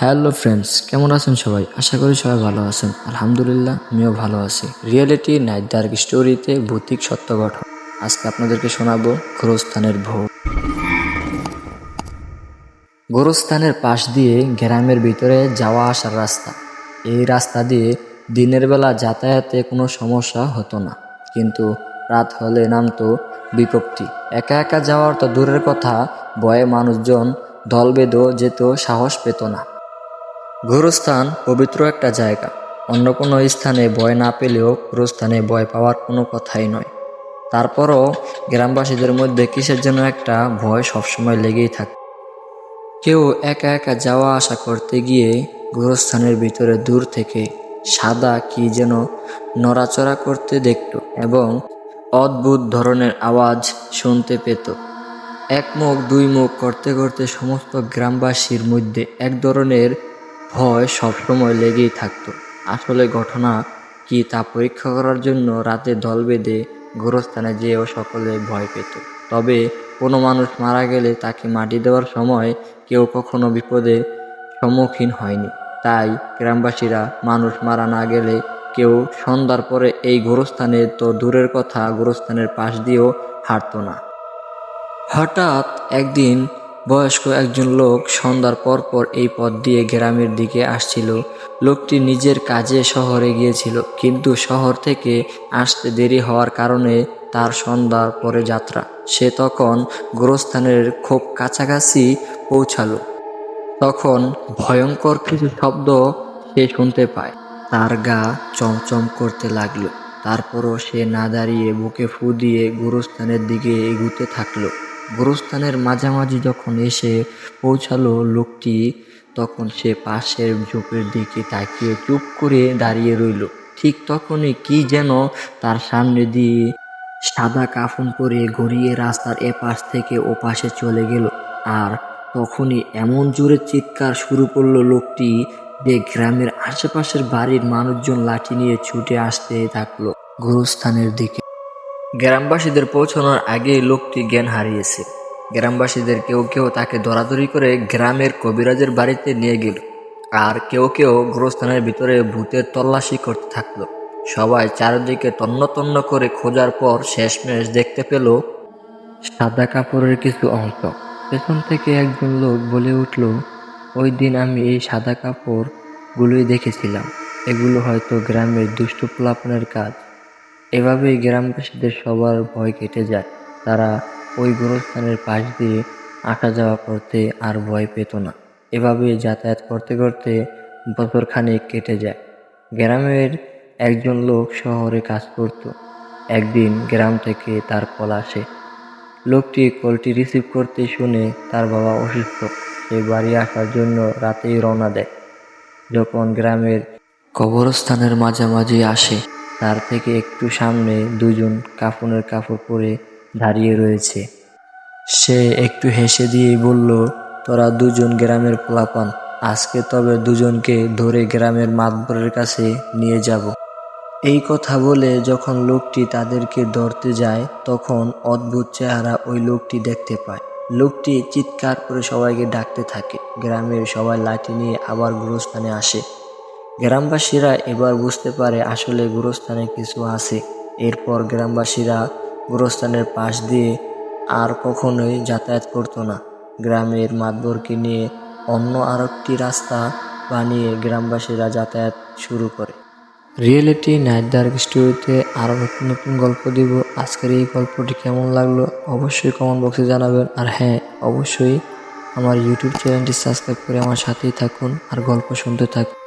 Hello friends, কেমন আছেন সবাই? আশা করি সবাই ভালো আছেন। আলহামদুলিল্লাহ, আমিও ভালো আছি। রিয়েলিটি নাইট ডার্ক স্টোরিতে ভৌতিক সত্য ঘটনা আজকে আপনাদেরকে শোনাবো গোরস্থানের ভূত। গোরস্থানের পাশ দিয়ে গ্রামের ভিতরে যাওয়া আসার রাস্তা। এই রাস্তা দিয়ে দিনের বেলা যাতায়াতে কোনো সমস্যা হতো না, কিন্তু রাত হলে নামতো বিপত্তি। একা একা যাওয়ার তো দূরের কথা, ভয়ে মানুষজন দল বেঁধেও যেত, সাহস পেত না। গোরস্থান পবিত্র একটা জায়গা। অন্য কোনো স্থানে ভয় না পেলেও গোরস্থানে ভয় পাওয়ার কোনো কথাই নয়। তারপরও গ্রামবাসীদের মধ্যে কিসের যেন একটা ভয় সবসময় লেগেই থাকে। কেউ একা একা যাওয়া আসা করতে গিয়ে গোরস্থানের ভিতরে দূর থেকে সাদা কি যেন নড়াচড়া করতে দেখত এবং অদ্ভুত ধরনের আওয়াজ শুনতে পেত। এক মুখ দুই মুখ করতে করতে সমস্ত গ্রামবাসীর মধ্যে এক ধরনের ভয় সবসময় লেগেই থাকতো। আসলে ঘটনা কি তা পরীক্ষা করার জন্য রাতে দল বেঁধে গোরস্থানে যেয়েও সকলে ভয় পেত। তবে কোনো মানুষ মারা গেলে তাকে মাটি দেওয়ার সময় কেউ কখনো বিপদের সম্মুখীন হয়নি। তাই গ্রামবাসীরা মানুষ মারা না গেলে কেউ সন্ধ্যার পরে এই গোরস্থানে তো দূরের কথা, গোরস্থানের পাশ দিয়েও হাঁটত না। হঠাৎ একদিন বয়স্ক একজন লোক সন্ধ্যার পর পর এই পথ দিয়ে গ্রামের দিকে আসছিল। লোকটি নিজের কাজে শহরে গিয়েছিল, কিন্তু শহর থেকে আসতে দেরি হওয়ার কারণে তার সন্ধ্যার পরে যাত্রা। সে তখন গোরস্থানের খুব কাছাকাছি পৌঁছালো। তখন ভয়ঙ্কর কিছু শব্দ সে শুনতে পায়। তার গা চমচম করতে লাগলো। তারপরও সে না দাঁড়িয়ে বুকে ফু দিয়ে গোরস্থানের দিকে এগুতে থাকলো। গোরস্থানের মাঝামাঝি যখন এসে পৌঁছালো লোকটি, তখন সে পাশের ঝোপের দিকে তাকিয়ে চুপ করে দাঁড়িয়ে রইল। ঠিক তখনই কি যেন তার সামনে দিয়ে সাদা কাফন পরে গড়িয়ে রাস্তার এপাশ থেকে ওপাশে চলে গেল। আর তখনই এমন জোরে চিৎকার শুরু করলো লোকটি যে গ্রামের আশেপাশের বাড়ির মানুষজন লাঠি নিয়ে ছুটে আসতে থাকলো গোরস্থানের দিকে। গ্রামবাসীদের পৌঁছানোর আগেই লোকটি জ্ঞান হারিয়েছে। গ্রামবাসীদের কেউ কেউ তাকে ধরাধরি করে গ্রামের কবিরাজের বাড়িতে নিয়ে গেল, আর কেউ কেউ গোরস্থানের ভিতরে ভূতের তল্লাশি করতে থাকলো। সবাই চারিদিকে তন্ন তন্ন করে খোঁজার পর শেষমেশ দেখতে পেল সাদা কাপড়ের কিছু অংশ। পেছন থেকে একজন লোক বলে উঠল, ওই দিন আমি এই সাদা কাপড়গুলোই দেখেছিলাম। এগুলো হয়তো গ্রামের দুষ্ট পোলাপানের কাজ। এভাবেই গ্রামবাসীদের সবার ভয় কেটে যায়। তারা ওই গোরস্থানের পাশ দিয়ে আসা যাওয়া করতে আর ভয় পেত না। এভাবেই যাতায়াত করতে করতে বছরখানেক কেটে যায়। গ্রামের একজন লোক শহরে কাজ করত। একদিন গ্রাম থেকে তার কল আসে। লোকটি কলটি রিসিভ করতে শুনে তার বাবা অসুস্থ। সে বাড়ি আসার জন্য রাতেই রওনা দেয়। যখন গ্রামের কবরস্থানের মাঝামাঝি আসে, তার থেকে একটু সামনে দুজন কাফনের কাপড় পরে দাঁড়িয়ে রয়েছে। সে একটু হেসে দিয়েই বলল, তোরা দুজন গ্রামের পোলাপান, আজকে তবে দুজনকে ধরে গ্রামের মাতবরের কাছে নিয়ে যাব। এই কথা বলে যখন লোকটি তাদেরকে ধরতে যায়, তখন অদ্ভুত চেহারা ওই লোকটি দেখতে পায়। লোকটি চিৎকার করে সবাইকে ডাকতে থাকে। গ্রামের সবাই লাঠি নিয়ে আবার গোরস্থানে আসে। গ্রামবাসীরা এবার বুঝতে পারে আসলে গোরস্থানে কিছু আছে। এরপর গ্রামবাসীরা গোরস্থানের পাশ দিয়ে আর কখনোই যাতায়াত করতো না। গ্রামের মাতবরকে নিয়ে অন্য আরেকটি রাস্তা বানিয়ে গ্রামবাসীরা যাতায়াত শুরু করে। রিয়েলিটি নাইট ডার্ক স্টোরিতে আরও নতুন নতুন গল্প দিব। আজকের এই গল্পটি কেমন লাগলো অবশ্যই কমেন্ট বক্সে জানাবেন। আর হ্যাঁ, অবশ্যই আমার ইউটিউব চ্যানেলটি সাবস্ক্রাইব করে আমার সাথেই থাকুন আর গল্প শুনতে থাকুন।